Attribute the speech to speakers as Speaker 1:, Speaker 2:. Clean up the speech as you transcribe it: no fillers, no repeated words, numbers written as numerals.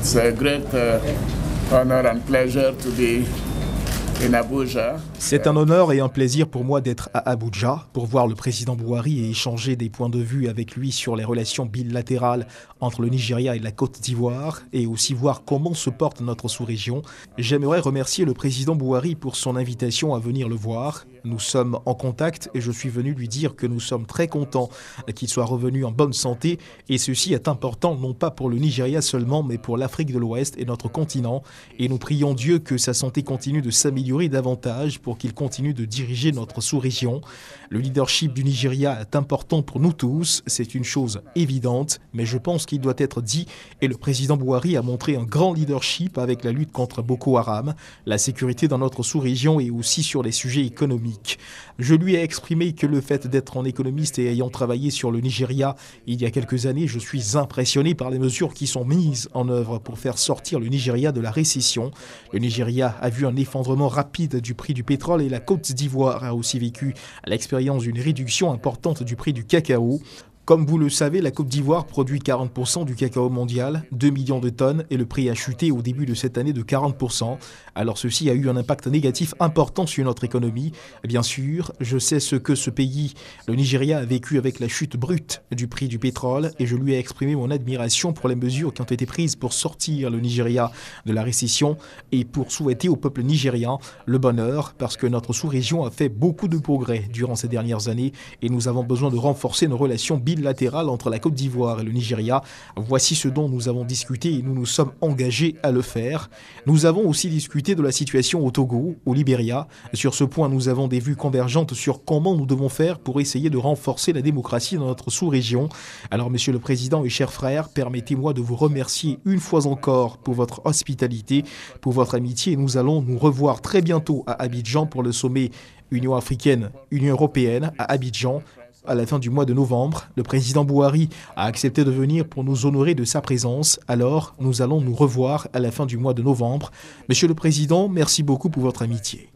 Speaker 1: It's a great honor and pleasure to be in Abuja.
Speaker 2: C'est un honneur et un plaisir pour moi d'être à Abuja pour voir le président Buhari et échanger des points de vue avec lui sur les relations bilatérales entre le Nigeria et la Côte d'Ivoire et aussi voir comment se porte notre sous-région. J'aimerais remercier le président Buhari pour son invitation à venir le voir. Nous sommes en contact et je suis venu lui dire que nous sommes très contents qu'il soit revenu en bonne santé et ceci est important non pas pour le Nigeria seulement mais pour l'Afrique de l'Ouest et notre continent et nous prions Dieu que sa santé continue de s'améliorer davantage pour qu'il continue de diriger notre sous-région. Le leadership du Nigeria est important pour nous tous, c'est une chose évidente, mais je pense qu'il doit être dit et le président Buhari a montré un grand leadership avec la lutte contre Boko Haram, la sécurité dans notre sous-région et aussi sur les sujets économiques. Je lui ai exprimé que le fait d'être un économiste et ayant travaillé sur le Nigeria il y a quelques années, je suis impressionné par les mesures qui sont mises en œuvre pour faire sortir le Nigeria de la récession. Le Nigeria a vu un effondrement rapide du prix du pétrole et la Côte d'Ivoire a aussi vécu l'expérience d'une réduction importante du prix du cacao. Comme vous le savez, la Côte d'Ivoire produit 40% du cacao mondial, 2 millions de tonnes, et le prix a chuté au début de cette année de 40%. Alors ceci a eu un impact négatif important sur notre économie. Bien sûr, je sais ce que ce pays, le Nigeria, a vécu avec la chute brute du prix du pétrole et je lui ai exprimé mon admiration pour les mesures qui ont été prises pour sortir le Nigeria de la récession et pour souhaiter au peuple nigérian le bonheur parce que notre sous-région a fait beaucoup de progrès durant ces dernières années et nous avons besoin de renforcer nos relations bilatérales entre la Côte d'Ivoire et le Nigeria. Voici ce dont nous avons discuté et nous nous sommes engagés à le faire. Nous avons aussi discuté de la situation au Togo, au Libéria. Sur ce point, nous avons des vues convergentes sur comment nous devons faire pour essayer de renforcer la démocratie dans notre sous-région. Alors, Monsieur le Président et chers frères, permettez-moi de vous remercier une fois encore pour votre hospitalité, pour votre amitié. Et nous allons nous revoir très bientôt à Abidjan pour le sommet Union africaine, Union européenne à Abidjan. À la fin du mois de novembre, le président Buhari a accepté de venir pour nous honorer de sa présence. Alors, nous allons nous revoir à la fin du mois de novembre. Monsieur le Président, merci beaucoup pour votre amitié.